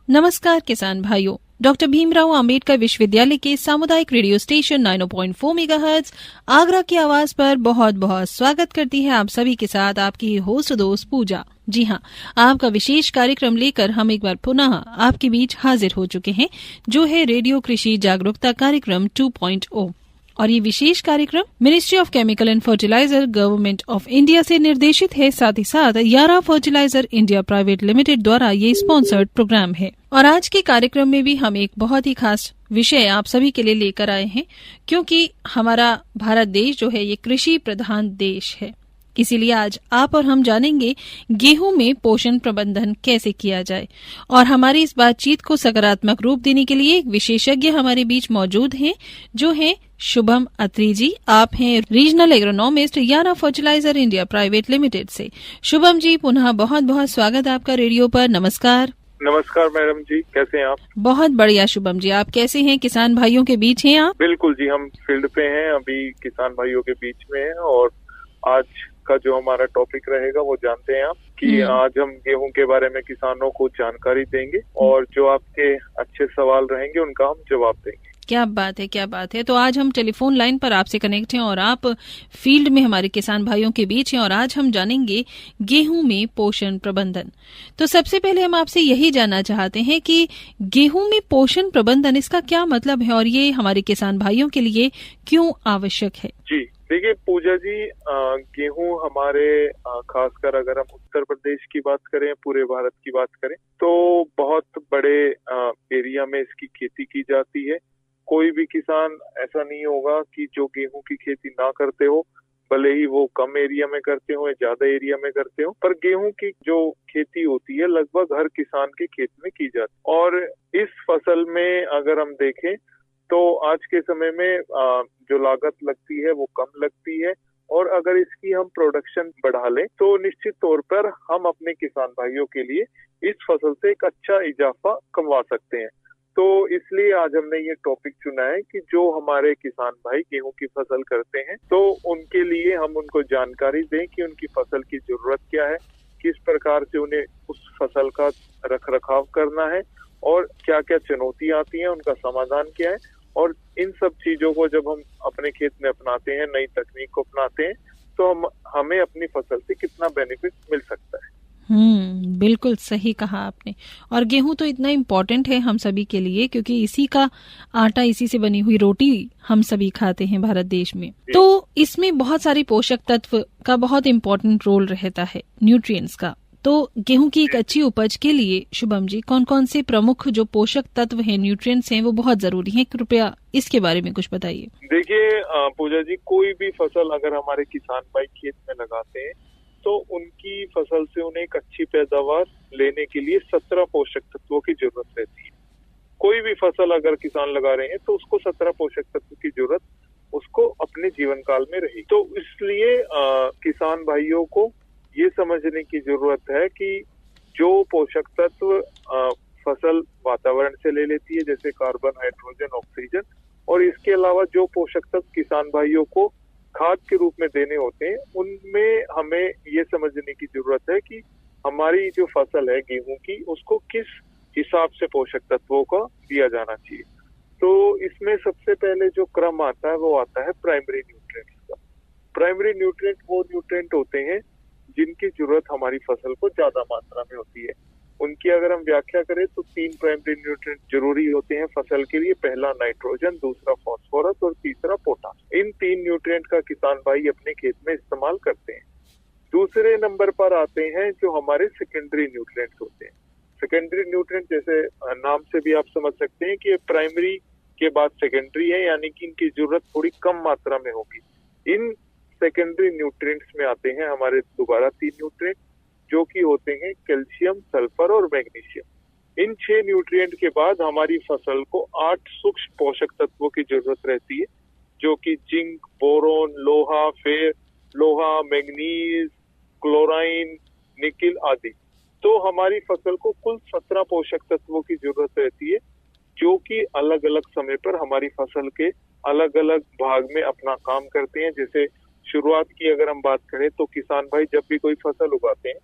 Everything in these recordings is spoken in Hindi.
नमस्कार किसान भाइयों, डॉक्टर भीमराव अंबेडकर विश्वविद्यालय के सामुदायिक रेडियो स्टेशन 90.4 मेगाहर्ट्ज आगरा की आवाज पर बहुत बहुत स्वागत करती है आप सभी के साथ आपकी होस्ट दोस्त पूजा। जी हाँ, आपका विशेष कार्यक्रम लेकर हम एक बार पुनः आपके बीच हाजिर हो चुके हैं, जो है रेडियो कृषि जागरूकता कार्यक्रम 2.0। और ये विशेष कार्यक्रम ministry of chemical and fertiliser government of India से निर्देशित है। साथ ही साथ यारा फर्टिलाइजर इंडिया प्राइवेट लिमिटेड द्वारा ये स्पॉन्सर्ड प्रोग्राम है। और आज के कार्यक्रम में भी हम एक बहुत ही खास विषय आप सभी के लिए लेकर आए हैं, क्योंकि हमारा भारत देश जो है ये कृषि प्रधान देश है। इसीलिए आज आप और हम जानेंगे गेहूं में पोषण प्रबंधन कैसे किया जाए। और हमारी इस बातचीत को सकारात्मक रूप देने के लिए एक विशेषज्ञ हमारे बीच मौजूद हैं, जो है शुभम अत्री जी। आप हैं रीजनल एग्रोनॉमिस्ट यारा फर्टिलाइजर इंडिया प्राइवेट लिमिटेड से। शुभम जी, पुनः बहुत बहुत स्वागत आपका रेडियो पर। नमस्कार। नमस्कार मैडम जी, कैसे हैं आप? बहुत बढ़िया शुभम जी, आप कैसे हैं? किसान भाइयों के बीच हैं आप? बिल्कुल जी, हम फील्ड पे हैं, अभी किसान भाइयों के बीच में हैं। और आज का जो हमारा टॉपिक रहेगा वो जानते हैं आप कि आज हम गेहूं के बारे में किसानों को जानकारी देंगे और जो आपके अच्छे सवाल रहेंगे उनका हम जवाब देंगे। क्या बात है, क्या बात है। तो आज हम टेलीफोन लाइन पर आपसे कनेक्ट हैं और आप फील्ड में हमारे किसान भाइयों के बीच हैं, और आज हम जानेंगे गेहूं में पोषण प्रबंधन। तो सबसे पहले हम आपसे यही जानना चाहते हैं कि गेहूं में पोषण प्रबंधन, इसका क्या मतलब है और ये हमारे किसान भाइयों के लिए क्यों आवश्यक है? जी देखिए पूजा जी, गेहूं हमारे खासकर अगर हम उत्तर प्रदेश की बात करें, पूरे भारत की बात करें, तो बहुत बड़े एरिया में इसकी खेती की जाती है। कोई भी किसान ऐसा नहीं होगा कि जो गेहूं की खेती ना करते हो, भले ही वो कम एरिया में करते हो या ज्यादा एरिया में करते हो, पर गेहूं की जो खेती होती है लगभग हर किसान के खेत में की जाती है। और इस फसल में अगर हम देखें तो आज के समय में जो लागत लगती है वो कम लगती है, और अगर इसकी हम प्रोडक्शन बढ़ा लें तो निश्चित तौर पर हम अपने किसान भाइयों के लिए इस फसल से एक अच्छा इजाफा कमा सकते हैं। तो इसलिए आज हमने ये टॉपिक चुना है कि जो हमारे किसान भाई गेहूं की फसल करते हैं तो उनके लिए हम उनको जानकारी दें कि उनकी फसल की जरूरत क्या है, किस प्रकार से उन्हें उस फसल का रख रखाव करना है और क्या क्या चुनौतियां आती हैं, उनका समाधान क्या है। और इन सब चीजों को जब हम अपने खेत में अपनाते हैं, नई तकनीक को अपनाते हैं, तो हमें अपनी फसल से कितना बेनिफिट मिल सकता है। बिल्कुल सही कहा आपने। और गेहूं तो इतना इम्पोर्टेंट है हम सभी के लिए, क्योंकि इसी का आटा, इसी से बनी हुई रोटी हम सभी खाते हैं भारत देश में। तो इसमें बहुत सारे पोषक तत्व का बहुत इम्पोर्टेंट रोल रहता है, न्यूट्रिएंट्स का। तो गेहूं की एक अच्छी उपज के लिए शुभम जी कौन कौन से प्रमुख जो पोषक तत्व हैं, न्यूट्रिएंट्स हैं, वो बहुत जरूरी हैं? कृपया इसके बारे में कुछ बताइए। देखिए पूजा जी, कोई भी फसल अगर हमारे किसान भाई खेत में लगाते हैं तो उनकी फसल से उन्हें एक अच्छी पैदावार लेने के लिए 17 पोषक तत्वों की जरूरत रहती है। कोई भी फसल अगर किसान लगा रहे हैं तो उसको 17 पोषक तत्व की जरूरत उसको अपने जीवन काल में रही। तो इसलिए किसान भाइयों को ये समझने की जरूरत है कि जो पोषक तत्व फसल वातावरण से ले लेती है, जैसे कार्बन, हाइड्रोजन, ऑक्सीजन, और इसके अलावा जो पोषक तत्व किसान भाइयों को खाद के रूप में देने होते हैं, उनमें हमें ये समझने की जरूरत है कि हमारी जो फसल है गेहूं की, उसको किस हिसाब से पोषक तत्वों का दिया जाना चाहिए। तो इसमें सबसे पहले जो क्रम आता है वो आता है प्राइमरी न्यूट्रिएंट्स का। प्राइमरी न्यूट्रिएंट वो न्यूट्रिएंट होते हैं जिनकी जरूरत हमारी फसल को ज्यादा मात्रा में होती है। उनकी अगर हम व्याख्या करें तो 3 प्राइमरी न्यूट्रिएंट जरूरी होते हैं फसल के लिए। पहला नाइट्रोजन, दूसरा फास्फोरस और तीसरा पोटाश। इन 3 न्यूट्रिएंट का किसान भाई अपने खेत में इस्तेमाल करते हैं। दूसरे नंबर पर आते हैं जो हमारे सेकेंडरी न्यूट्रिएंट्स होते हैं। सेकेंडरी न्यूट्रिएंट जैसे नाम से भी आप समझ सकते हैं कि ये प्राइमरी के बाद सेकेंडरी है, यानी कि इनकी जरूरत थोड़ी कम मात्रा में होगी। इन सेकेंडरी न्यूट्रिएंट्स में आते हैं हमारे दोबारा 3 न्यूट्रिएंट, जो कि होते हैं कैल्शियम, सल्फर और मैग्नीशियम। इन 6 न्यूट्रिएंट के बाद हमारी फसल को 8 सूक्ष्म पोषक तत्वों की जरूरत रहती है, जो कि जिंक, बोरोन, लोहा, मैग्नीज, क्लोराइन, निकिल आदि। तो हमारी फसल को कुल 17 पोषक तत्वों की जरूरत रहती है, जो कि अलग अलग समय पर हमारी फसल के अलग अलग भाग में अपना काम करते हैं। जैसे शुरुआत की अगर हम बात करें तो किसान भाई जब भी कोई फसल उगाते हैं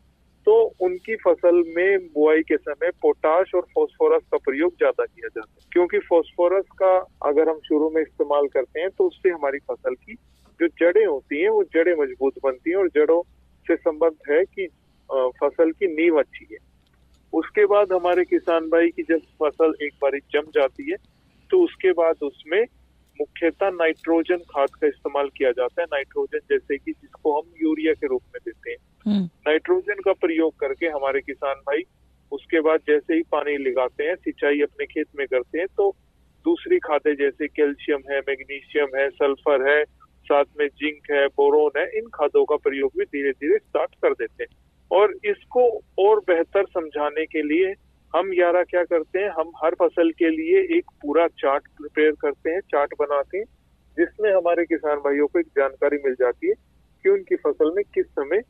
तो उनकी फसल में बुआई के समय पोटाश और फास्फोरस का प्रयोग ज्यादा किया जाता है, क्योंकि फास्फोरस का अगर हम शुरू में इस्तेमाल करते हैं तो उससे हमारी फसल की जो जड़ें होती हैं वो जड़ें मजबूत बनती हैं, और जड़ों से संबंध है कि फसल की नींव अच्छी है। उसके बाद हमारे किसान भाई की जब फसल एक बार जम जाती है तो उसके बाद उसमें मुख्यतः नाइट्रोजन खाद का इस्तेमाल किया जाता है। नाइट्रोजन जैसे कि जिसको हम यूरिया के रूप में देते हैं, नाइट्रोजन का प्रयोग करके हमारे किसान भाई उसके बाद जैसे ही पानी लगाते हैं, सिंचाई अपने खेत में करते हैं, तो दूसरी खादें जैसे कैल्शियम है, मैग्नीशियम है, सल्फर है, साथ में जिंक है, बोरोन है, इन खादों का प्रयोग भी धीरे धीरे स्टार्ट कर देते हैं। और इसको और बेहतर समझाने के लिए हम यारा क्या करते हैं, हम हर फसल के लिए एक पूरा चार्ट प्रिपेयर करते हैं, चार्ट बनाते हैं, जिसमें हमारे किसान भाइयों को एक जानकारी मिल जाती है कि उनकी फसल में किस समय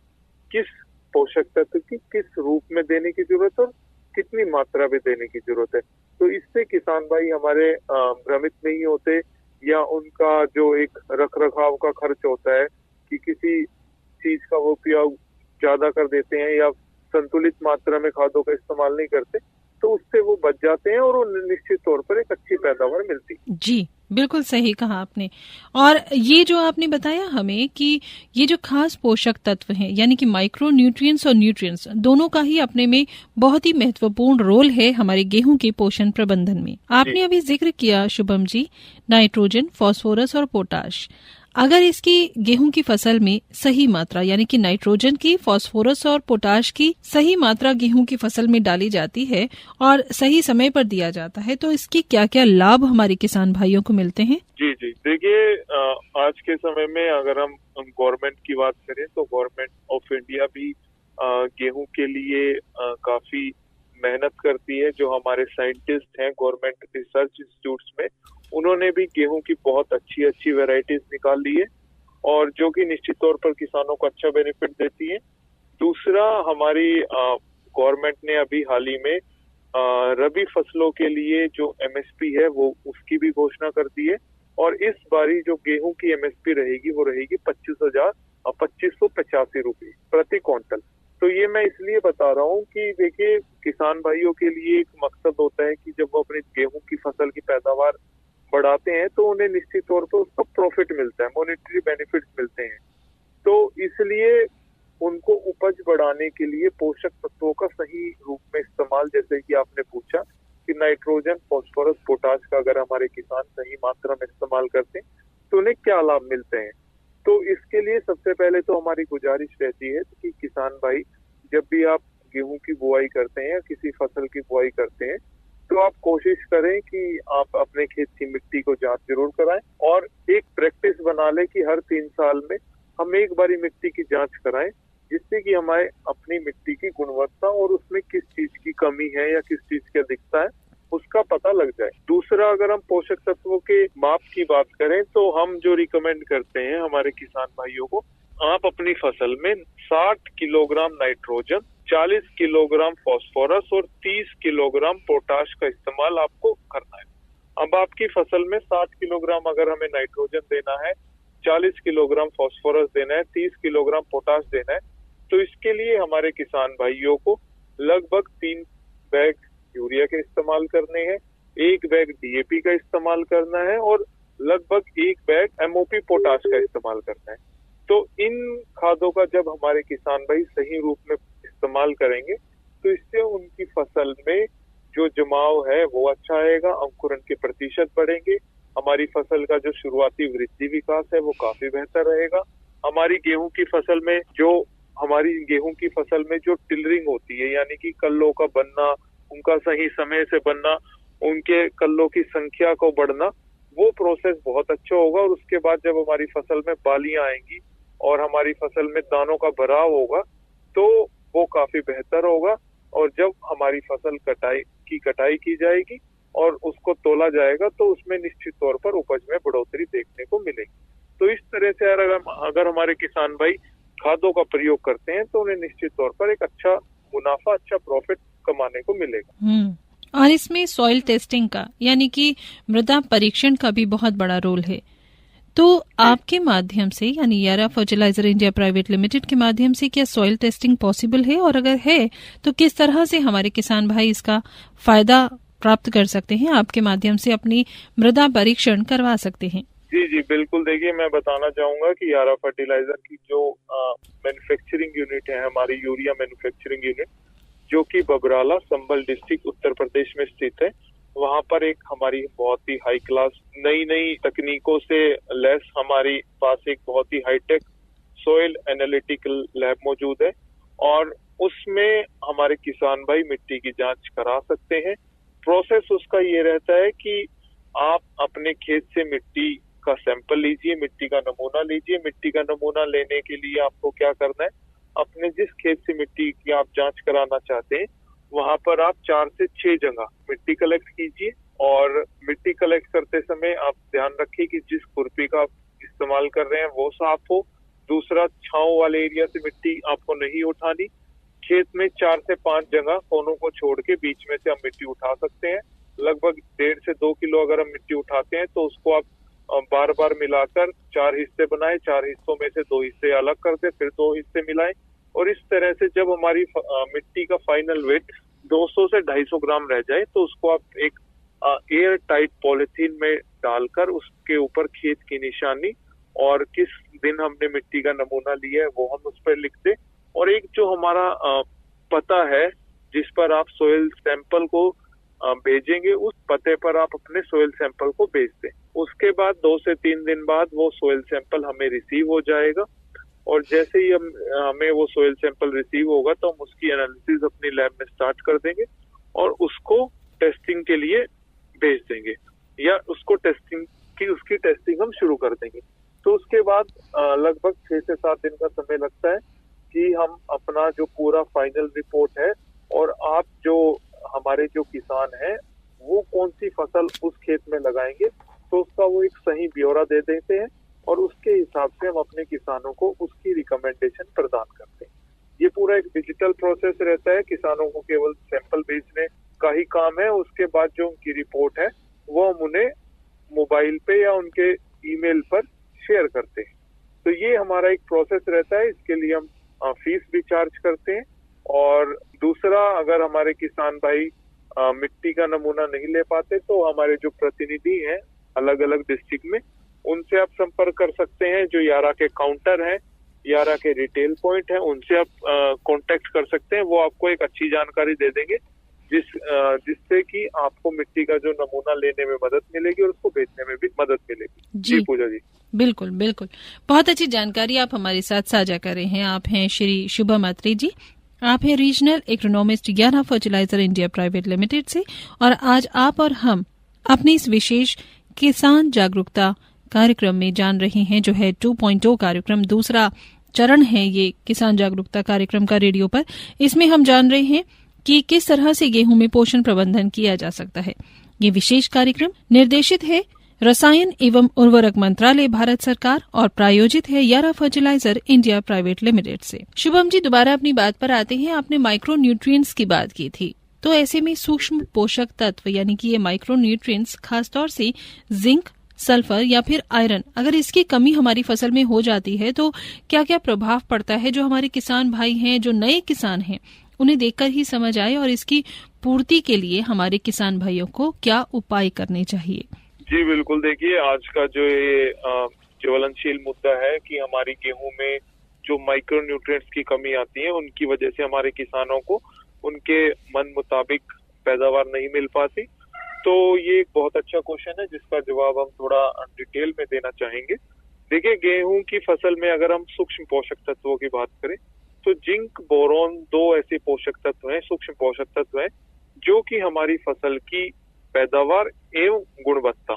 किस पोषक तत्व की किस रूप में देने की जरूरत है और कितनी मात्रा में देने की जरूरत है। तो इससे किसान भाई हमारे भ्रमित नहीं होते, या उनका जो एक रख रखाव का खर्च होता है कि किसी चीज का वो उपयोग ज्यादा कर देते हैं या संतुलित मात्रा में खादों का इस्तेमाल नहीं करते, तो उससे वो बच जाते हैं और उन्हें निश्चित तौर पर एक अच्छी पैदावार मिलती है। जी, बिल्कुल सही कहा आपने। और ये जो आपने बताया हमें कि ये जो खास पोषक तत्व हैं, यानी कि माइक्रो न्यूट्रिएंट्स और न्यूट्रिएंट्स, दोनों का ही अपने में बहुत ही महत्वपूर्ण रोल है हमारे गेहूं के पोषण प्रबंधन में। आपने अभी जिक्र किया शुभम जी, नाइट्रोजन, फास्फोरस और पोटाश। अगर इसकी गेहूं की फसल में सही मात्रा यानी कि नाइट्रोजन की, फास्फोरस और पोटाश की सही मात्रा गेहूं की फसल में डाली जाती है और सही समय पर दिया जाता है, तो इसकी क्या क्या लाभ हमारे किसान भाइयों को मिलते हैं? जी, देखिए, आज के समय में अगर हम गवर्नमेंट की बात करें तो गवर्नमेंट ऑफ इंडिया भी गेहूं के लिए काफी मेहनत करती है। जो हमारे साइंटिस्ट हैं गवर्नमेंट रिसर्च इंस्टीट्यूट्स में, उन्होंने भी गेहूं की बहुत अच्छी वैरायटीज निकाल ली है, और जो कि निश्चित तौर पर किसानों को अच्छा बेनिफिट देती है। दूसरा, हमारी गवर्नमेंट ने अभी हाल ही में रबी फसलों के लिए जो एमएसपी है वो उसकी भी घोषणा कर दी है, और इस बारी जो गेहूं की एमएसपी रहेगी वो रहेगी 25,85 रुपये प्रति क्विंटल। तो ये मैं इसलिए बता रहा हूँ कि देखिए, किसान भाइयों के लिए एक मकसद होता है कि जब वो अपनी गेहूं की फसल की पैदावार बढ़ाते हैं तो उन्हें निश्चित तौर पर उसका प्रॉफिट मिलता है, मॉनेटरी बेनिफिट्स मिलते हैं। तो इसलिए उनको उपज बढ़ाने के लिए पोषक तत्वों का सही रूप में इस्तेमाल, जैसे कि आपने पूछा कि नाइट्रोजन, फास्फोरस, पोटाश का अगर हमारे किसान सही मात्रा में इस्तेमाल करते हैं तो उन्हें क्या लाभ मिलते हैं। तो इसके लिए सबसे पहले तो हमारी गुजारिश रहती है कि किसान भाई, जब भी आप गेहूं की बुआई करते हैं या किसी फसल की बुआई करते हैं, तो आप कोशिश करें कि आप अपने खेत की मिट्टी को जांच जरूर कराएं, और एक प्रैक्टिस बना लें कि हर 3 साल में हम एक बारी मिट्टी की जांच कराएं, जिससे कि हमारे अपनी मिट्टी की गुणवत्ता और उसमें किस चीज की कमी है या किस चीज की अधिकता है उसका पता लग जाए। दूसरा, अगर हम पोषक तत्वों के माप की बात करें तो हम जो रिकमेंड करते हैं हमारे किसान भाइयों को, आप अपनी फसल में 60 किलोग्राम नाइट्रोजन, 40 किलोग्राम फास्फोरस और 30 किलोग्राम पोटाश का इस्तेमाल आपको करना है। अब आपकी फसल में 60 किलोग्राम अगर हमें नाइट्रोजन देना है, 40 किलोग्राम फास्फोरस देना है, 30 किलोग्राम पोटाश देना है, तो इसके लिए हमारे किसान भाइयों को लगभग 3 बैग यूरिया के इस्तेमाल करने हैं, 1 बैग डीएपी का इस्तेमाल करना है और लगभग 1 बैग एमओपी पोटाश का इस्तेमाल करना है। तो इन खादों का जब हमारे किसान भाई सही रूप में इस्तेमाल करेंगे तो इससे उनकी फसल में जो जमाव है वो अच्छा आएगा, अंकुरण के प्रतिशत बढ़ेंगे, हमारी फसल का जो शुरुआती वृद्धि विकास है वो काफी बेहतर रहेगा। हमारी गेहूं की फसल में जो टिलरिंग होती है, यानी कि कल्लों का बनना, उनका सही समय से बनना, उनके कल्लों की संख्या को बढ़ना, वो प्रोसेस बहुत अच्छा होगा। और उसके बाद जब हमारी फसल में बालियां आएंगी और हमारी फसल में दानों का भराव होगा तो वो काफी बेहतर होगा। और जब हमारी फसल कटाई की जाएगी और उसको तोला जाएगा तो उसमें निश्चित तौर पर उपज में बढ़ोतरी देखने को मिलेगी। तो इस तरह से अगर हमारे किसान भाई खादों का प्रयोग करते हैं तो उन्हें निश्चित तौर पर एक अच्छा मुनाफा, अच्छा प्रॉफिट कमाने को मिलेगा। और इसमें सॉइल टेस्टिंग का यानी कि मृदा परीक्षण का भी बहुत बड़ा रोल है। तो आपके माध्यम से यानी यारा फर्टिलाइजर इंडिया प्राइवेट लिमिटेड के माध्यम से क्या सॉइल टेस्टिंग पॉसिबल है, और अगर है तो किस तरह से हमारे किसान भाई इसका फायदा प्राप्त कर सकते हैं, आपके माध्यम से अपनी मृदा परीक्षण करवा सकते हैं? जी जी बिल्कुल, देखिए मैं बताना चाहूंगा कि यारा फर्टिलाइजर की जो मैन्युफैक्चरिंग यूनिट है, हमारी यूरिया मैन्युफैक्चरिंग यूनिट, जो कि बबराला संभल डिस्ट्रिक्ट उत्तर प्रदेश में स्थित है, वहाँ पर एक हमारी बहुत ही हाई क्लास नई नई तकनीकों से लैस हमारी पास एक बहुत ही हाईटेक सॉइल एनालिटिकल लैब मौजूद है, और उसमें हमारे किसान भाई मिट्टी की जांच करा सकते हैं। प्रोसेस उसका ये रहता है कि आप अपने खेत से मिट्टी का सैंपल लीजिए, मिट्टी का नमूना लीजिए। मिट्टी का नमूना लेने के लिए आपको क्या करना है, अपने जिस खेत से मिट्टी की आप जांच कराना चाहते हैं वहां पर आप 4 से 6 जगह मिट्टी कलेक्ट कीजिए, और मिट्टी कलेक्ट करते समय आप ध्यान रखिए कि जिस खुरपी का आप इस्तेमाल कर रहे हैं वो साफ हो। दूसरा, छांव वाले एरिया से मिट्टी आपको नहीं उठानी। खेत में 4 से 5 जगह कोनों को छोड़ के बीच में से हम मिट्टी उठा सकते हैं। लगभग 1.5 से 2 किलो अगर हम मिट्टी उठाते हैं तो उसको आप बार बार मिलाकर 4 हिस्से बनाए, 4 हिस्सों में से 2 हिस्से अलग कर दे, फिर 2 हिस्से मिलाएं, और इस तरह से जब हमारी मिट्टी का फाइनल वेट 200 से 250 ग्राम रह जाए तो उसको आप एक एयर टाइट पॉलिथीन में डालकर उसके ऊपर खेत की निशानी और किस दिन हमने मिट्टी का नमूना लिया है वो हम उस पर लिख दें, और एक जो हमारा पता है जिस पर आप सोयल सैंपल को भेजेंगे, उस पते पर आप अपने सोयल सैंपल को भेज दें। उसके बाद 2 से 3 दिन बाद वो सोयल सैंपल हमें रिसीव हो जाएगा, और जैसे ही हमें वो सोयल सैंपल रिसीव होगा तो हम उसकी एनालिसिस अपनी लैब में स्टार्ट कर देंगे और उसको टेस्टिंग के लिए भेज देंगे, या उसकी टेस्टिंग हम शुरू कर देंगे। तो उसके बाद लगभग 6 से 7 दिन का समय लगता है कि हम अपना जो पूरा फाइनल रिपोर्ट है, और आप जो हमारे जो किसान हैं वो कौन सी फसल उस खेत में लगाएंगे, तो उसका वो एक सही ब्यौरा दे देते हैं, और उसके हिसाब से हम अपने किसानों को उसकी रिकमेंडेशन प्रदान करते हैं। ये पूरा एक डिजिटल प्रोसेस रहता है, किसानों को केवल सैंपल भेजने का ही काम है। उसके बाद जो उनकी रिपोर्ट है वो हम उन्हें मोबाइल पे या उनके ईमेल पर शेयर करते हैं। तो ये हमारा एक प्रोसेस रहता है, इसके लिए हम फीस भी चार्ज करते हैं। और दूसरा, अगर हमारे किसान भाई मिट्टी का नमूना नहीं ले पाते तो हमारे जो प्रतिनिधि हैं अलग अलग डिस्ट्रिक्ट में, उनसे आप संपर्क कर सकते हैं। जो यारा के काउंटर हैं, यारा के रिटेल पॉइंट हैं, उनसे आप कांटेक्ट कर सकते हैं। वो आपको एक अच्छी जानकारी दे देंगे जिससे कि आपको मिट्टी का जो नमूना लेने में मदद मिलेगी और उसको बेचने में भी मदद मिलेगी। जी पूजा जी, बिल्कुल बिल्कुल, बहुत अच्छी जानकारी आप हमारे साथ साझा कर रहे हैं। आप हैं श्री शुभम अत्रे जी, आप हैं रीजनल एग्रोनॉमिस्ट यारा फर्टिलाइजर इंडिया प्राइवेट लिमिटेड से, और आज आप और हम अपने इस विशेष किसान जागरूकता कार्यक्रम में जान रहे हैं, जो है 2.0 कार्यक्रम, दूसरा चरण है ये किसान जागरूकता कार्यक्रम का रेडियो पर। इसमें हम जान रहे हैं कि किस तरह से गेहूं में पोषण प्रबंधन किया जा सकता है। ये विशेष कार्यक्रम निर्देशित है रसायन एवं उर्वरक मंत्रालय, भारत सरकार, और प्रायोजित है यारा फर्टिलाइजर इंडिया प्राइवेट लिमिटेड से। शुभम जी, दोबारा अपनी बात पर आते हैं। आपने माइक्रो न्यूट्रिएंट्स की बात की थी, तो ऐसे में सूक्ष्म पोषक तत्व यानी कि ये माइक्रो न्यूट्रिएंट्स खासतौर से जिंक, सल्फर या फिर आयरन, अगर इसकी कमी हमारी फसल में हो जाती है तो क्या क्या प्रभाव पड़ता है, जो हमारे किसान भाई हैं, जो नए किसान हैं, उन्हें देखकर ही समझ आए, और इसकी पूर्ति के लिए हमारे किसान भाइयों को क्या उपाय करने चाहिए? जी बिल्कुल, देखिए आज का जो ये ज्वलनशील मुद्दा है कि हमारी गेहूं में जो माइक्रो न्यूट्रिएंट्स की कमी आती है, उनकी वजह से हमारे किसानों को उनके मन मुताबिक पैदावार नहीं मिल पाती। तो ये एक बहुत अच्छा क्वेश्चन है जिसका जवाब हम थोड़ा डिटेल में देना चाहेंगे। देखिए, गेहूं की फसल में अगर हम सूक्ष्म पोषक तत्वों की बात करें तो जिंक, बोरोन 2 ऐसे पोषक तत्व हैं, सूक्ष्म पोषक तत्व हैं, जो कि हमारी फसल की पैदावार एवं गुणवत्ता,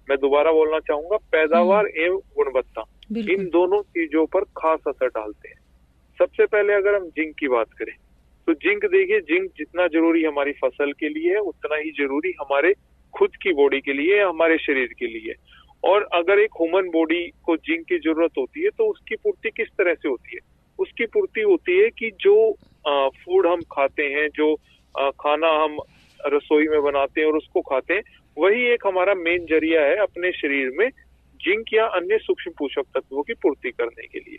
मैं दोबारा बोलना चाहूंगा, पैदावार एवं गुणवत्ता, इन दोनों चीजों पर खास असर डालते हैं। सबसे पहले अगर हम जिंक की बात करें तो जिंक, देखिए, जिंक जितना जरूरी हमारी फसल के लिए है उतना ही जरूरी हमारे खुद की बॉडी के लिए, हमारे शरीर के लिए। और अगर एक ह्यूमन बॉडी को जिंक की जरूरत होती है तो उसकी पूर्ति किस तरह से होती है? उसकी पूर्ति होती है कि जो फूड हम खाते हैं, जो खाना हम रसोई में बनाते हैं और उसको खाते हैं, वही एक हमारा मेन जरिया है अपने शरीर में जिंक या अन्य सूक्ष्म पोषक तत्वों की पूर्ति करने के लिए।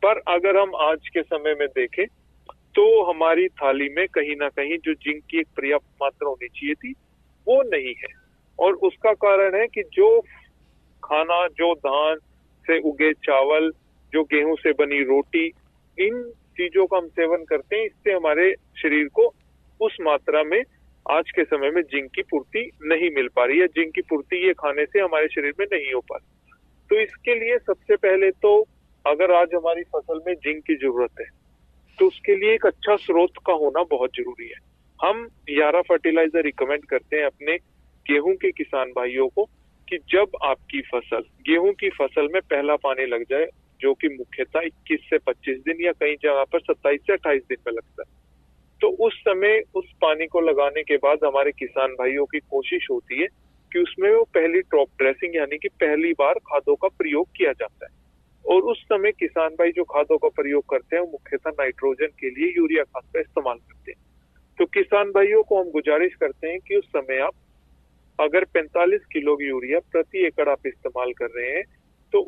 पर अगर हम आज के समय में देखें तो हमारी थाली में कहीं ना कहीं जो जिंक की एक पर्याप्त मात्रा होनी चाहिए थी वो नहीं है, और उसका कारण है कि जो खाना, जो धान से उगे चावल, जो गेहूं से बनी रोटी, इन चीजों का हम सेवन करते हैं, इससे हमारे शरीर को उस मात्रा में आज के समय में जिंक की पूर्ति नहीं मिल पा रही है। जिंक की पूर्ति ये खाने से हमारे शरीर में नहीं हो पा रही। तो इसके लिए सबसे पहले तो अगर आज हमारी फसल में जिंक की जरूरत है तो उसके लिए एक अच्छा स्रोत का होना बहुत जरूरी है। हम यारा फर्टिलाइजर रिकमेंड करते हैं अपने गेहूं के किसान भाइयों को कि जब आपकी फसल, गेहूं की फसल में पहला पानी लग जाए, जो कि मुख्यतः 21 से 25 दिन या कई जगह पर 27 से 28 दिन में लगता है, तो उस समय उस पानी को लगाने के बाद हमारे किसान भाइयों की कोशिश होती है कि उसमें वो पहली ड्रॉप ड्रेसिंग यानी कि पहली बार खादों का प्रयोग किया जाता है। और उस समय किसान भाई जो खादों का प्रयोग करते हैं वो मुख्यतः नाइट्रोजन के लिए यूरिया खाद का इस्तेमाल करते हैं। तो किसान भाइयों को हम गुजारिश करते हैं कि उस समय आप अगर 45 किलो यूरिया प्रति एकड़ आप इस्तेमाल कर रहे हैं तो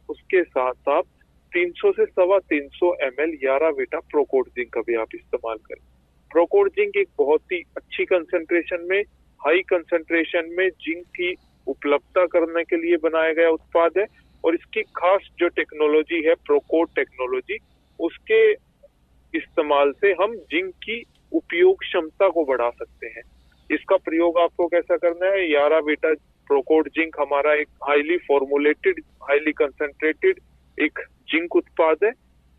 उसके साथ आप 300 से 350 ml यारा वीटा प्रोकोड जिंक का भी आप इस्तेमाल करें। प्रोकोड जिंक एक बहुत ही अच्छी कंसंट्रेशन में, हाई कंसंट्रेशन में जिंक की उपलब्धता करने के लिए बनाया गया उत्पाद है, और इसकी खास जो टेक्नोलॉजी है प्रोकोड टेक्नोलॉजी, उसके इस्तेमाल से हम जिंक की उपयोग क्षमता को बढ़ा सकते हैं। इसका प्रयोग आपको कैसा करना है? यारा वीटा प्रोकोड जिंक हमारा एक हाईली फॉर्मुलेटेड, हाईली कंसंट्रेटेड एक जिंक उत्पाद है।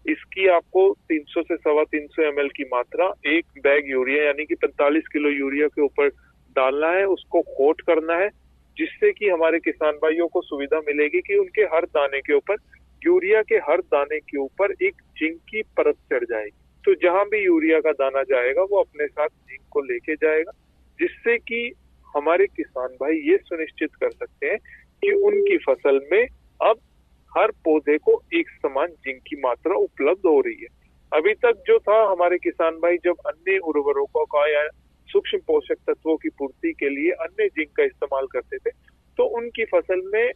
इसकी आपको 300 से 350 ml की मात्रा एक बैग यूरिया यानी कि 45 किलो यूरिया के ऊपर डालना है, उसको कोट करना है, जिससे कि हमारे किसान भाइयों को सुविधा मिलेगी कि उनके हर दाने के ऊपर, यूरिया के हर दाने के ऊपर एक जिंक की परत चढ़ जाएगी। तो जहां भी यूरिया का दाना जाएगा वो अपने साथ जिंक को लेके जाएगा, जिससे कि हमारे किसान भाई ये सुनिश्चित कर सकते हैं कि उनकी फसल में अब हर पौधे को एक समान जिंक की मात्रा उपलब्ध हो रही है। अभी तक जो था, हमारे किसान भाई जब अन्य उर्वरकों का या सूक्ष्म पोषक तत्वों की पूर्ति के लिए अन्य जिंक का इस्तेमाल करते थे, तो उनकी फसल में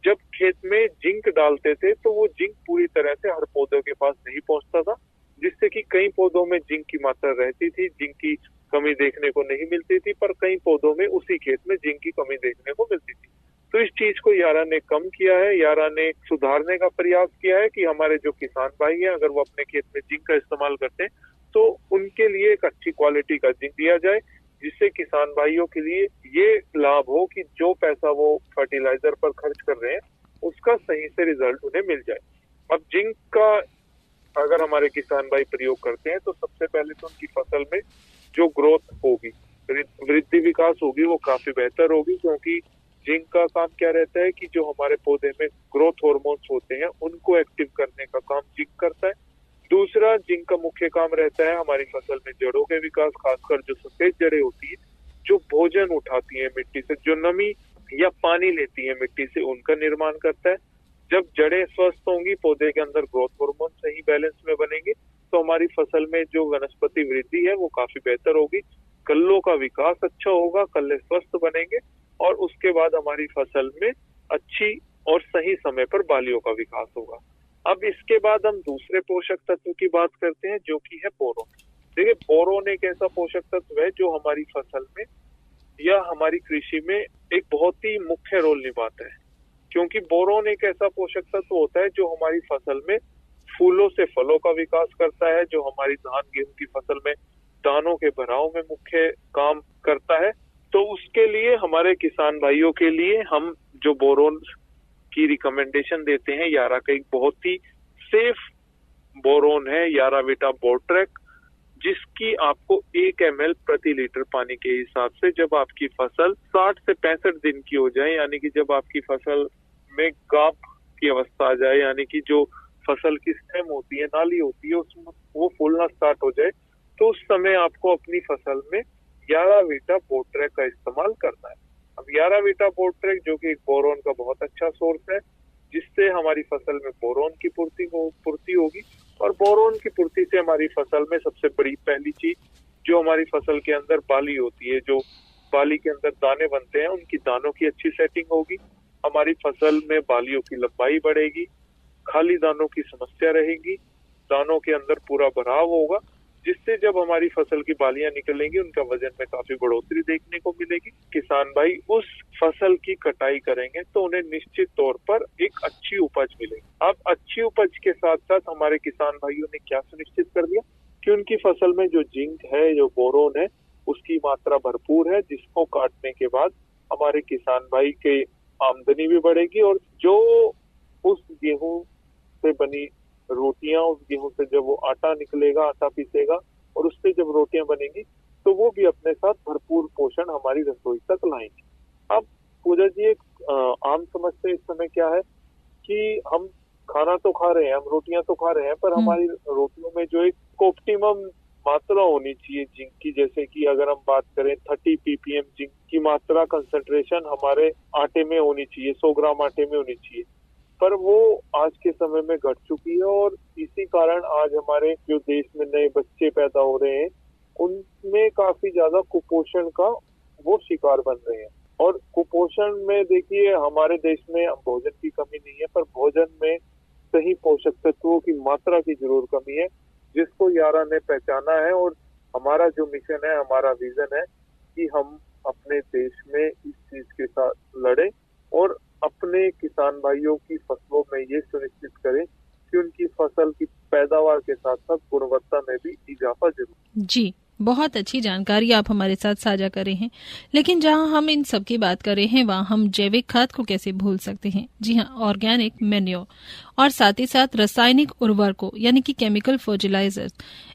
जब खेत में जिंक डालते थे तो वो जिंक पूरी तरह से हर पौधों के पास नहीं पहुंचता था, जिससे कि कई पौधों में जिंक की मात्रा रहती थी, जिंक की कमी देखने को नहीं मिलती थी, पर कई पौधों में उसी खेत में जिंक की कमी देखने को मिलती थी। तो इस चीज को यारा ने कम किया है, यारा ने सुधारने का प्रयास किया है कि हमारे जो किसान भाई हैं अगर वो अपने खेत में जिंक का इस्तेमाल करते हैं तो उनके लिए एक अच्छी क्वालिटी का जिंक दिया जाए, जिससे किसान भाइयों के लिए ये लाभ हो कि जो पैसा वो फर्टिलाइजर पर खर्च कर रहे हैं उसका सही से रिजल्ट उन्हें मिल जाए। अब जिंक का अगर हमारे किसान भाई प्रयोग करते हैं तो सबसे पहले तो उनकी फसल में जो ग्रोथ होगी, वृद्धि विकास होगी, वो काफी बेहतर होगी, क्योंकि जिंक का काम क्या रहता है कि जो हमारे पौधे में ग्रोथ हार्मोन्स होते हैं उनको एक्टिव करने का काम जिंक करता है। दूसरा, जिंक का मुख्य काम रहता है हमारी फसल में जड़ों के विकास, खासकर जो सफेद जड़ें होती है, जो भोजन उठाती है मिट्टी से, जो नमी या पानी लेती है मिट्टी से, उनका निर्माण करता है। जब जड़ें स्वस्थ होंगी, पौधे के अंदर ग्रोथ हार्मोन सही बैलेंस में बनेंगे, तो हमारी फसल में जो वनस्पति वृद्धि है वो काफी बेहतर होगी, कल्लों का विकास अच्छा होगा, कल्ले स्वस्थ बनेंगे, और उसके बाद हमारी फसल में अच्छी और सही समय पर बालियों का विकास होगा। अब इसके बाद हम दूसरे पोषक तत्व की बात करते हैं, जो कि है बोरोन। देखिए, बोरोन एक ऐसा पोषक तत्व है जो हमारी फसल में या हमारी कृषि में एक बहुत ही मुख्य रोल निभाता है, क्योंकि बोरोन एक ऐसा पोषक तत्व होता है जो हमारी फसल में फूलों से फलों का विकास करता है, जो हमारी धान गेहूं की फसल में दानों के भराव में मुख्य काम करता है। तो उसके लिए हमारे किसान भाइयों के लिए हम जो बोरोन की रिकमेंडेशन देते हैं, यारा का एक बहुत ही सेफ बोरोन है यारा वीटा बोट्रेक, जिसकी आपको 1 ml प्रति लीटर पानी के हिसाब से जब आपकी फसल 60 से 65 दिन की हो जाए, यानी कि जब आपकी फसल में गाप की अवस्था आ जाए, यानी कि जो फसल की स्टेम होती है, नाली होती है, उसमें वो फूलना स्टार्ट हो जाए, तो उस समय आपको अपनी फसल में यारा वीटा बोट्रेक का इस्तेमाल करना है। अब यारा वीटा बोट्रेक जो कि एक बोरोन का बहुत अच्छा सोर्स है, जिससे हमारी फसल में बोरोन की पूर्ति होगी, और बोरोन की पूर्ति से हमारी फसल में सबसे बड़ी पहली चीज जो हमारी फसल के अंदर बाली होती है, जो बाली के अंदर दाने बनते हैं, उनकी दानों की अच्छी सेटिंग होगी। हमारी फसल में बालियों की लंबाई बढ़ेगी, खाली दानों की समस्या रहेगी, दानों के अंदर पूरा भराव होगा, जिससे जब हमारी फसल की बालियां निकलेंगी उनका वजन में काफी बढ़ोतरी देखने को मिलेगी। किसान भाई उस फसल की कटाई करेंगे तो उन्हें निश्चित तौर पर एक अच्छी उपज मिलेगी। अब अच्छी उपज के साथ साथ हमारे किसान भाइयों ने क्या सुनिश्चित कर दिया कि उनकी फसल में जो जिंक है, जो बोरोन है, उसकी मात्रा भरपूर है, जिसको काटने के बाद हमारे किसान भाई के आमदनी भी बढ़ेगी और जो उस गेहूं से बनी रोटियां, उस गेहूं से जब वो आटा निकलेगा, आटा पीसेगा और उससे जब रोटियां बनेंगी तो वो भी अपने साथ भरपूर पोषण हमारी रसोई तक लाएंगे। अब पूजा जी, एक आम समस्या इस समय क्या है कि हम खाना तो खा रहे हैं, हम रोटियां तो खा रहे हैं, पर हमारी रोटियों में जो एक ऑप्टिमम मात्रा होनी चाहिए जिंक की, जैसे कि अगर हम बात करें 30 ppm जिंक की मात्रा कंसंट्रेशन हमारे आटे में होनी चाहिए, 100 ग्राम आटे में होनी चाहिए, पर वो आज के समय में घट चुकी है और इसी कारण आज हमारे जो देश में नए बच्चे पैदा हो रहे हैं उनमें काफी ज्यादा कुपोषण का वो शिकार बन रहे हैं। और कुपोषण में देखिए, हमारे देश में भोजन की कमी नहीं है, पर भोजन में सही पोषक तत्वों की मात्रा की जरूर कमी है, जिसको यारा ने पहचाना है। और हमारा जो मिशन है, हमारा विजन है कि हम अपने देश में इस चीज के साथ लड़े और अपने किसान भाइयों की फसलों में ये सुनिश्चित करें कि उनकी फसल की पैदावार के साथ साथ गुणवत्ता में भी इजाफा जरूर। जी, बहुत अच्छी जानकारी आप हमारे साथ साझा कर रहे हैं। लेकिन जहां हम इन सब की बात कर रहे हैं वहां हम जैविक खाद को कैसे भूल सकते हैं। जी हाँ, ऑर्गेनिक मैन्योर और साथ ही साथ रासायनिक उर्वरकों यानी कि केमिकल फर्टिलाइजर्स,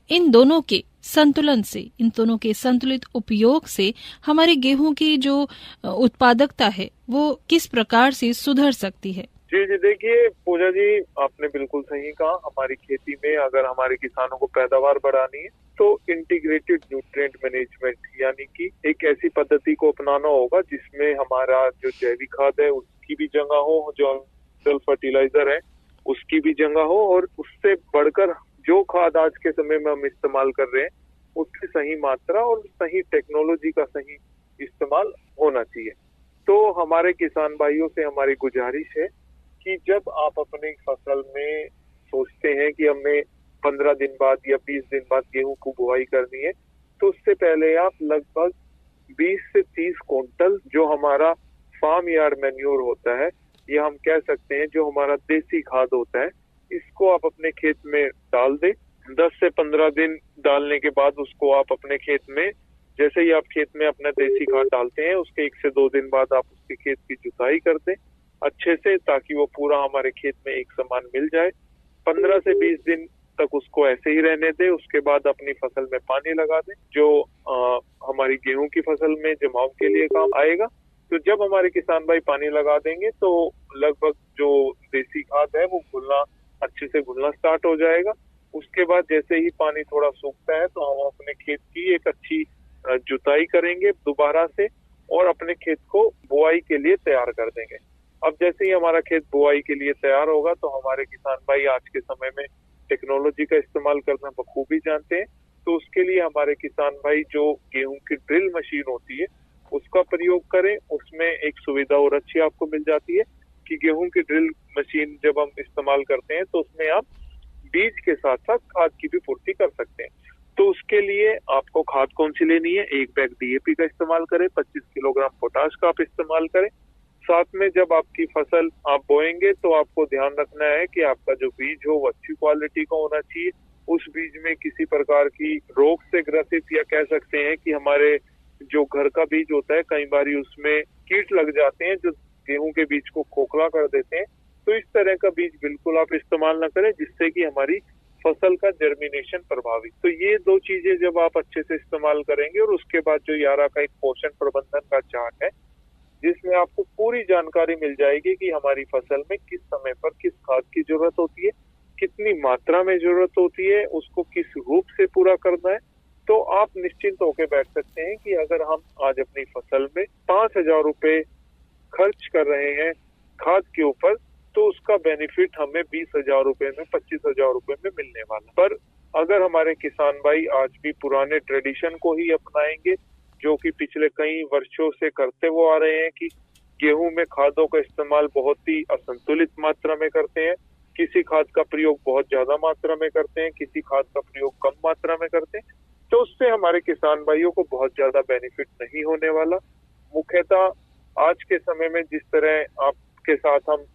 इन दोनों के संतुलन से, इन दोनों के संतुलित उपयोग से हमारे गेहूं की जो उत्पादकता है वो किस प्रकार से सुधर सकती है। जी, देखिए पूजा जी, आपने बिल्कुल सही कहा। हमारी खेती में अगर हमारे किसानों को पैदावार बढ़ानी है तो इंटीग्रेटेड न्यूट्रिएंट मैनेजमेंट यानी कि एक ऐसी पद्धति को अपनाना होगा जिसमें हमारा जो जैविक खाद है उसकी भी जगह हो, जो फर्टिलाइजर है उसकी भी जगह हो, और उससे बढ़कर जो खाद आज के समय में हम इस्तेमाल कर रहे हैं उसकी सही मात्रा और सही टेक्नोलॉजी का सही इस्तेमाल होना चाहिए। तो हमारे किसान भाइयों से हमारी गुजारिश है कि जब आप अपनी फसल में सोचते हैं कि हमें 15 दिन बाद या 20 दिन बाद गेहूं को बुआई करनी है, तो उससे पहले आप लगभग 20 से 30 क्विंटल जो हमारा फार्म यार्ड मैन्योर होता है, ये हम कह सकते हैं जो हमारा देसी खाद होता है, इसको आप अपने खेत में डाल दें। 10 से 15 दिन डालने के बाद उसको आप अपने खेत में, जैसे ही आप खेत में अपना देसी खाद डालते हैं उसके 1 से 2 दिन बाद आप उसके खेत की जुताई कर दें अच्छे से, ताकि वो पूरा हमारे खेत में एक समान मिल जाए। 15 से 20 दिन तक उसको ऐसे ही रहने दें। उसके बाद अपनी फसल में पानी लगा दें, जो हमारी गेहूं की फसल में जमाव के लिए काम आएगा। तो जब हमारे किसान भाई पानी लगा देंगे तो लगभग जो देसी खाद है वो अच्छे से घुलना स्टार्ट हो जाएगा। उसके बाद जैसे ही पानी थोड़ा सूखता है तो हम अपने खेत की एक अच्छी जुताई करेंगे दोबारा से और अपने खेत को बुआई के लिए तैयार कर देंगे। अब जैसे ही हमारा खेत बुआई के लिए तैयार होगा तो हमारे किसान भाई आज के समय में टेक्नोलॉजी का इस्तेमाल करना बखूबी जानते हैं, तो उसके लिए हमारे किसान भाई जो गेहूं की ड्रिल मशीन होती है उसका प्रयोग करें। उसमें एक सुविधा और अच्छी आपको मिल जाती है कि गेहूं की ड्रिल मशीन जब हम इस्तेमाल करते हैं तो उसमें आप बीज के साथ साथ खाद की भी पूर्ति कर सकते हैं। तो उसके लिए आपको खाद कौन सी लेनी है, 1 बैग DAP का इस्तेमाल करें, 25 किलोग्राम पोटाश का आप इस्तेमाल करें। साथ में जब आपकी फसल आप बोएंगे तो आपको ध्यान रखना है कि आपका जो बीज हो वो अच्छी क्वालिटी का होना चाहिए। उस बीज में किसी प्रकार की रोग से ग्रसित, या कह सकते हैं कि हमारे जो घर का बीज होता है कई बार उसमें कीट लग जाते हैं जो गेहूं के बीज को खोखला कर देते हैं। तो इस तरह का बीज बिल्कुल आप इस्तेमाल न करें जिससे कि हमारी फसल का जर्मिनेशन प्रभावित। तो ये 2 चीजें जब आप अच्छे से इस्तेमाल करेंगे, और उसके बाद जो यारा का एक पोषण प्रबंधन का चार्ट है जिसमें आपको पूरी जानकारी मिल जाएगी कि हमारी फसल में किस समय पर किस खाद की जरूरत होती है, कितनी मात्रा में जरूरत होती है, उसको किस रूप से पूरा करना है, तो आप निश्चिंत होकर बैठ सकते हैं कि अगर हम आज अपनी फसल में 5,000 रुपए खर्च कर रहे हैं खाद के ऊपर, तो उसका बेनिफिट हमें 20,000 रुपए में, 25,000 रुपए में मिलने वाला। पर अगर हमारे किसान भाई आज भी पुराने ट्रेडिशन को ही अपनाएंगे, जो कि पिछले कई वर्षों से करते हुए आ रहे हैं, कि गेहूं में खादों का इस्तेमाल बहुत ही असंतुलित मात्रा में करते हैं, किसी खाद का प्रयोग बहुत ज्यादा मात्रा में करते हैं, किसी खाद का प्रयोग कम मात्रा में करते हैं, तो उससे हमारे किसान भाइयों को बहुत ज्यादा बेनिफिट नहीं होने वाला। मुख्यतः आज के समय में जिस तरह आपके साथ हम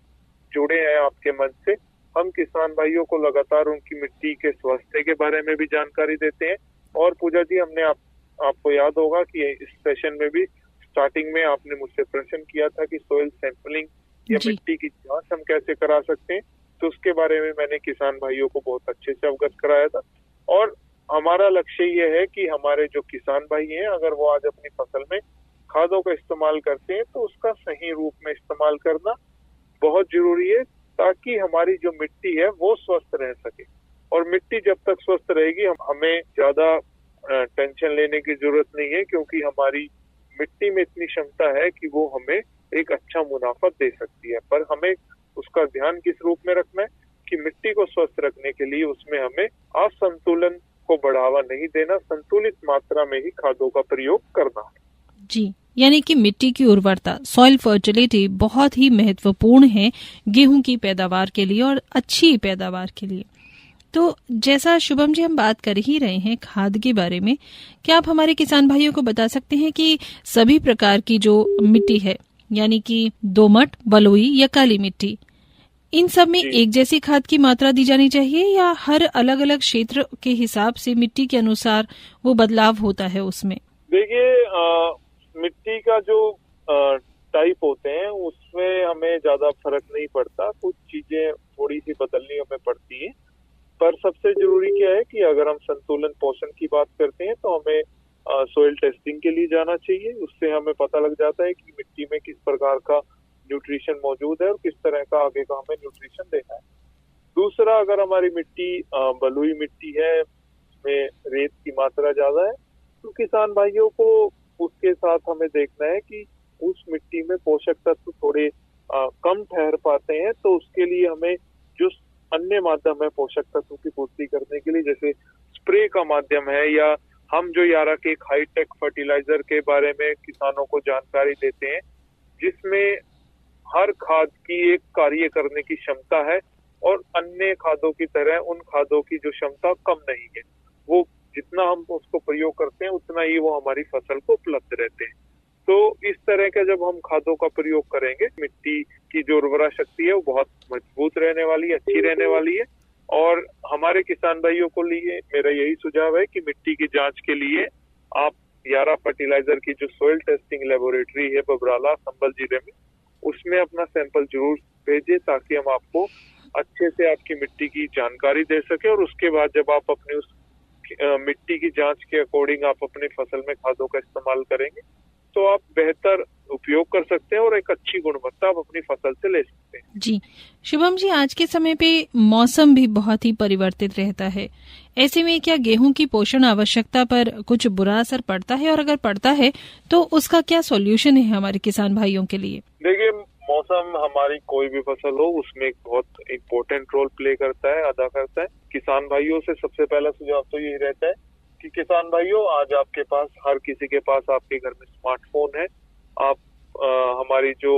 जुड़े हैं आपके मंच से, हम किसान भाइयों को लगातार उनकी मिट्टी के स्वास्थ्य के बारे में भी जानकारी देते हैं। और पूजा जी, हमने आपको याद होगा कि इस सेशन में भी स्टार्टिंग में आपने मुझसे प्रश्न किया था कि सोइल सैंपलिंग या मिट्टी की जांच हम कैसे करा सकते हैं, तो उसके बारे में मैंने किसान भाइयों को बहुत अच्छे से अवगत कराया था। और हमारा लक्ष्य ये है कि हमारे जो किसान भाई हैं, अगर वो आज अपनी फसल में खादों का इस्तेमाल करते हैं तो उसका सही रूप में इस्तेमाल करना बहुत जरूरी है, ताकि हमारी जो मिट्टी है वो स्वस्थ रह सके। और मिट्टी जब तक स्वस्थ रहेगी, हमें ज्यादा टेंशन लेने की जरूरत नहीं है, क्योंकि हमारी मिट्टी में इतनी क्षमता है कि वो हमें एक अच्छा मुनाफा दे सकती है। पर हमें उसका ध्यान किस रूप में रखना है कि मिट्टी को स्वस्थ रखने के लिए उसमें हमें असंतुलन को बढ़ावा नहीं देना, संतुलित मात्रा में ही खादों का प्रयोग करना है। जी, यानी कि मिट्टी की उर्वरता, सॉइल फर्टिलिटी बहुत ही महत्वपूर्ण है गेहूं की पैदावार के लिए और अच्छी पैदावार के लिए। तो जैसा शुभम जी हम बात कर ही रहे हैं खाद के बारे में, क्या आप हमारे किसान भाइयों को बता सकते हैं कि सभी प्रकार की जो मिट्टी है, यानी कि दोमट, बलुई या काली मिट्टी, इन सब में एक जैसी खाद की मात्रा दी जानी चाहिए या हर अलग अलग क्षेत्र के हिसाब से मिट्टी के अनुसार वो बदलाव होता है उसमें? देखिए, मिट्टी का जो टाइप होते हैं उसमें हमें ज्यादा फर्क नहीं पड़ता, कुछ चीजें थोड़ी सी बदलनी हमें पड़ती है। पर सबसे जरूरी क्या है कि अगर हम संतुलन पोषण की बात करते हैं तो हमें सोइल टेस्टिंग के लिए जाना चाहिए। उससे हमें पता लग जाता है कि मिट्टी में किस प्रकार का न्यूट्रिशन मौजूद है और किस तरह का आगे का हमें न्यूट्रिशन देना है। दूसरा, अगर हमारी मिट्टी बलुई मिट्टी है, उसमें रेत की मात्रा ज्यादा है, तो किसान भाइयों को उसके साथ हमें देखना है कि उस मिट्टी में पोषक तत्व थोड़े कम ठहर पाते हैं, तो उसके लिए हमें जो अन्य माध्यम है पोषक तत्व की पूर्ति करने के लिए, जैसे स्प्रे का माध्यम है, या हम जो यारा के एक हाईटेक फर्टिलाइजर के बारे में किसानों को जानकारी देते हैं, जिसमें हर खाद की एक कार्य करने की क्षमता है और अन्य खादों की तरह उन खादों की जो क्षमता कम नहीं है, वो जितना हम उसको प्रयोग करते हैं उतना ही वो हमारी फसल को उपलब्ध रहते हैं। तो इस तरह का जब हम खादों का प्रयोग करेंगे, मिट्टी की जो उर्वरा शक्ति है वो बहुत मजबूत रहने वाली है, अच्छी रहने वाली है। और हमारे किसान भाइयों को लिए मेरा यही सुझाव है कि मिट्टी की जांच के लिए आप यारा फर्टिलाइजर की जो सोइल टेस्टिंग लेबोरेटरी है बबराला, संभल जिले में, उसमें अपना सैंपल जरूर भेजें, ताकि हम आपको अच्छे से आपकी मिट्टी की जानकारी दे सके। और उसके बाद जब आप अपनी उस मिट्टी की जांच के अकॉर्डिंग आप अपनी फसल में खादों का इस्तेमाल करेंगे तो आप बेहतर उपयोग कर सकते हैं और एक अच्छी गुणवत्ता आप अपनी फसल से ले सकते हैं। जी शुभम जी, आज के समय पे मौसम भी बहुत ही परिवर्तित रहता है। ऐसे में क्या गेहूं की पोषण आवश्यकता पर कुछ बुरा असर पड़ता है, और अगर पड़ता है तो उसका क्या सॉल्यूशन है हमारे किसान भाइयों के लिए? देखिए, मौसम हमारी कोई भी फसल हो उसमें एक बहुत इम्पोर्टेंट रोल प्ले करता है, अदा करता है। किसान भाइयों से सबसे पहला सुझाव तो यही रहता है कि किसान भाइयों, आज आपके पास, हर किसी के पास आपके घर में स्मार्टफोन है। आप हमारी जो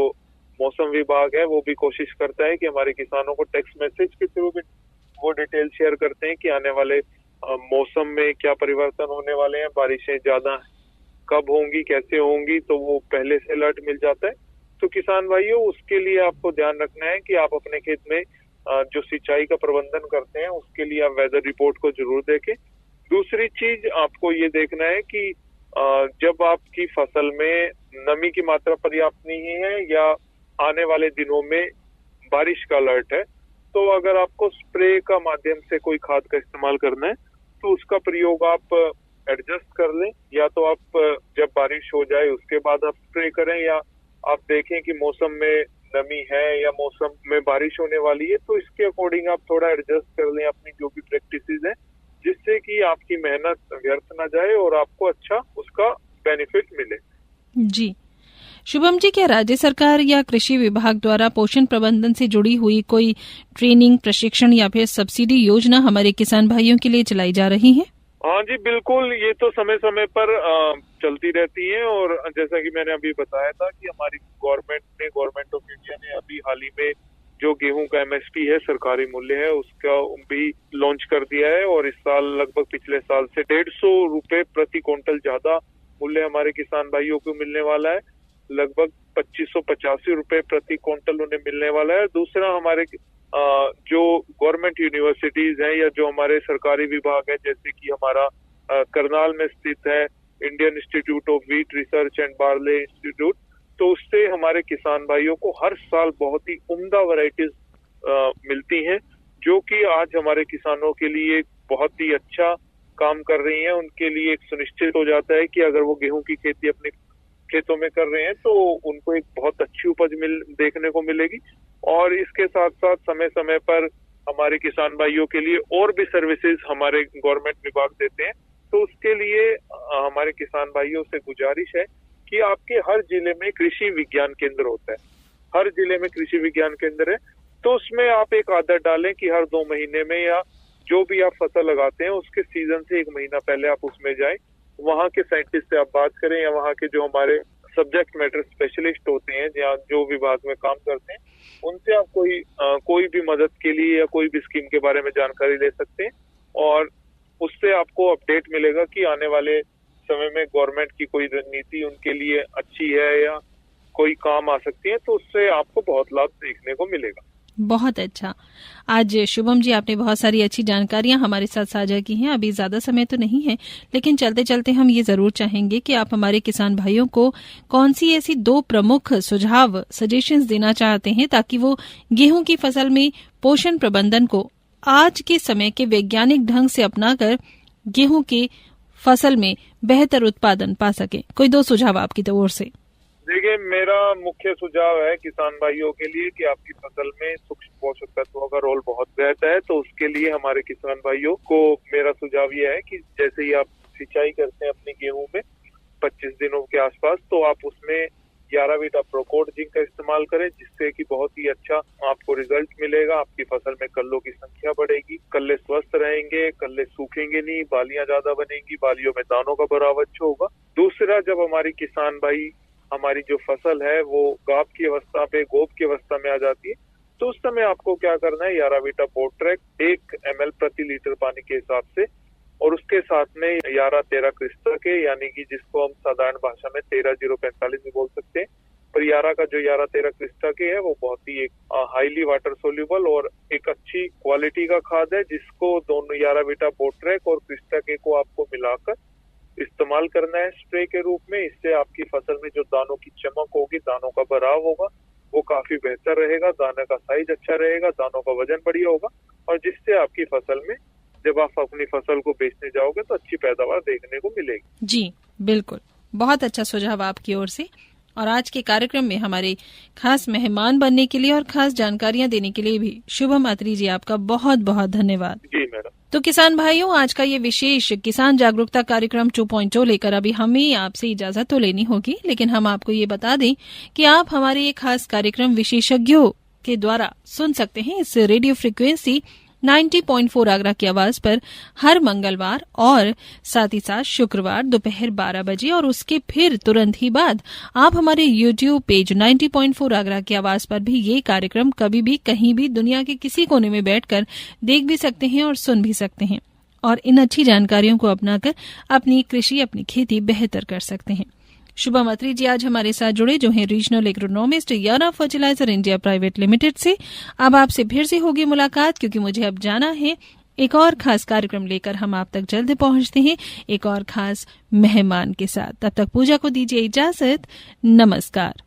मौसम विभाग है वो भी कोशिश करता है कि हमारे किसानों को टेक्स्ट मैसेज के थ्रू भी वो डिटेल शेयर करते हैं कि आने वाले मौसम में क्या परिवर्तन होने वाले हैं, बारिशें ज्यादा कब होंगी, कैसे होंगी, तो वो पहले से अलर्ट मिल जाता है। तो किसान भाइयों, उसके लिए आपको ध्यान रखना है कि आप अपने खेत में जो सिंचाई का प्रबंधन करते हैं उसके लिए आप वेदर रिपोर्ट को जरूर देखें। दूसरी चीज आपको ये देखना है कि जब आपकी फसल में नमी की मात्रा पर्याप्त नहीं है या आने वाले दिनों में बारिश का अलर्ट है, तो अगर आपको स्प्रे का माध्यम से कोई खाद का इस्तेमाल करना है तो उसका प्रयोग आप एडजस्ट कर लें, या तो आप जब बारिश हो जाए उसके बाद आप स्प्रे करें, या आप देखें कि मौसम में नमी है या मौसम में बारिश होने वाली है, तो इसके अकॉर्डिंग आप थोड़ा एडजस्ट कर लें अपनी जो भी प्रैक्टिसेस हैं, जिससे कि आपकी मेहनत व्यर्थ ना जाए और आपको अच्छा उसका बेनिफिट मिले। जी शुभम जी, क्या राज्य सरकार या कृषि विभाग द्वारा पोषण प्रबंधन से जुड़ी हुई कोई ट्रेनिंग, प्रशिक्षण या फिर सब्सिडी योजना हमारे किसान भाइयों के लिए चलाई जा रही है? हाँ जी, बिल्कुल, ये तो समय समय पर चलती रहती है। और जैसा कि मैंने अभी बताया था कि हमारी गवर्नमेंट ऑफ इंडिया ने अभी हाल ही में जो गेहूं का एमएसपी है, सरकारी मूल्य है, उसका भी लॉन्च कर दिया है। और इस साल लगभग पिछले साल से 150 रुपए प्रति क्विंटल ज्यादा मूल्य हमारे किसान भाइयों को मिलने वाला है। लगभग 2585 रुपए प्रति क्विंटल उन्हें मिलने वाला है। दूसरा, हमारे जो गवर्नमेंट यूनिवर्सिटीज हैं या जो हमारे सरकारी विभाग है, जैसे कि हमारा करनाल में स्थित है Indian institute of wheat research and barley institute, तो उससे हमारे किसान भाइयों को हर साल बहुत ही उम्दा वैरायटीज मिलती हैं, जो कि आज हमारे किसानों के लिए बहुत ही अच्छा काम कर रही हैं। उनके लिए एक सुनिश्चित हो जाता है कि अगर वो गेहूं की खेती अपने खेतों में कर रहे हैं तो उनको एक बहुत अच्छी उपज देखने को मिलेगी। और इसके साथ साथ समय समय पर हमारे किसान भाइयों के लिए और भी सर्विसेज हमारे गवर्नमेंट विभाग देते हैं। तो उसके लिए हमारे किसान भाइयों से गुजारिश है कि आपके हर जिले में कृषि विज्ञान केंद्र होता है, हर जिले में कृषि विज्ञान केंद्र है, तो उसमें आप एक आदत डालें कि हर 2 महीने में या जो भी आप फसल लगाते हैं उसके सीजन से 1 महीना पहले आप उसमें जाएं, वहाँ के साइंटिस्ट से आप बात करें या वहाँ के जो हमारे सब्जेक्ट मैटर स्पेशलिस्ट होते हैं या जो विभाग में काम करते हैं, उनसे आप कोई भी मदद के लिए या कोई भी स्कीम के बारे में जानकारी ले सकते हैं। और उससे आपको अपडेट मिलेगा कि आने वाले समय में गवर्नमेंट की कोई रणनीति उनके लिए अच्छी है या कोई काम आ सकती है, तो उससे आपको बहुत लाभ देखने को मिलेगा। बहुत अच्छा। आज शुभम जी, आपने बहुत सारी अच्छी जानकारियां हमारे साथ साझा की हैं। अभी ज्यादा समय तो नहीं है, लेकिन चलते चलते हम ये जरूर चाहेंगे कि आप हमारे किसान भाइयों को कौन सी ऐसी 2 प्रमुख सुझाव, सजेशंस देना चाहते हैं ताकि वो गेहूं की फसल में पोषण प्रबंधन को आज के समय के वैज्ञानिक ढंग से अपनाकर गेहूं की फसल में बेहतर उत्पादन पा सके। कोई 2 सुझाव आपकी ओर से। देखिए, मेरा मुख्य सुझाव है किसान भाइयों के लिए कि आपकी फसल में सूक्ष्म पोषक तत्वों का रोल बहुत रहता है। तो उसके लिए हमारे किसान भाइयों को मेरा सुझाव यह है कि जैसे ही आप सिंचाई करते हैं अपनी गेहूं में 25 दिनों के आसपास, तो आप उसमें 11 बीटा प्रोकोड जिंक का इस्तेमाल करें, जिससे कि बहुत ही अच्छा आपको रिजल्ट मिलेगा। आपकी फसल में कल्लों की संख्या बढ़ेगी, कल्ले स्वस्थ रहेंगे, कल्ले सूखेंगे नहीं, बालियां ज्यादा बनेंगी, बालियों में दानों का भराव अच्छा होगा। दूसरा, जब हमारी किसान भाई हमारी जो फसल है वो गोब की अवस्था में आ जाती है, तो उस समय आपको क्या करना है, 11 बीटा बोट्रैक 1 ml प्रति लीटर पानी के हिसाब से, और उसके साथ में 11-13 क्रिस्टा के, यानी कि जिसको हम साधारण भाषा में 13-0-45 भी बोल सकते हैं, पर 11 का जो 11-13 क्रिस्टा के है वो बहुत ही एक हाईली वाटर सोल्यूबल और एक अच्छी क्वालिटी का खाद है, जिसको दोनों 11 बीटा बोट्रैक और क्रिस्टा के को आपको मिलाकर इस्तेमाल करना है स्प्रे के रूप में। इससे आपकी फसल में जो दानों की चमक होगी, दानों का भराव होगा, वो काफी बेहतर रहेगा, दाने का साइज अच्छा रहेगा, दानों का वजन बढ़िया होगा, और जिससे आपकी फसल में जब आप अपनी फसल को बेचने जाओगे तो अच्छी पैदावार देखने को मिलेगी। जी बिल्कुल, बहुत अच्छा सुझाव आपकी ओर से। और आज के कार्यक्रम में हमारे खास मेहमान बनने के लिए और खास जानकारियां देने के लिए भी शुभम अत्री जी, आपका बहुत बहुत धन्यवाद। जी मैडम। तो किसान भाइयों, आज का ये विशेष किसान जागरूकता कार्यक्रम 2.0 लेकर अभी हमें आपसे इजाजत तो लेनी होगी, लेकिन हम आपको ये बता दें कि आप हमारे एक खास कार्यक्रम विशेषज्ञों के द्वारा सुन सकते हैं इस रेडियो फ्रिक्वेंसी 90.4 आगरा की आवाज पर हर मंगलवार और साथ ही साथ शुक्रवार दोपहर 12 बजे, और उसके फिर तुरंत ही बाद आप हमारे YouTube पेज 90.4 आगरा की आवाज पर भी ये कार्यक्रम कभी भी कहीं भी दुनिया के किसी कोने में बैठकर देख भी सकते हैं और सुन भी सकते हैं, और इन अच्छी जानकारियों को अपनाकर अपनी कृषि, अपनी खेती बेहतर कर सकते हैं। शुभम अत्री जी आज हमारे साथ जुड़े, जो हैं रीजनल एग्रोनॉमिस्ट याना फर्टिलाइजर इंडिया प्राइवेट लिमिटेड से। अब आपसे फिर से होगी मुलाकात, क्योंकि मुझे अब जाना है। एक और खास कार्यक्रम लेकर हम आप तक जल्द पहुंचते हैं एक और खास मेहमान के साथ। तब तक पूजा को दीजिए इजाजत। नमस्कार।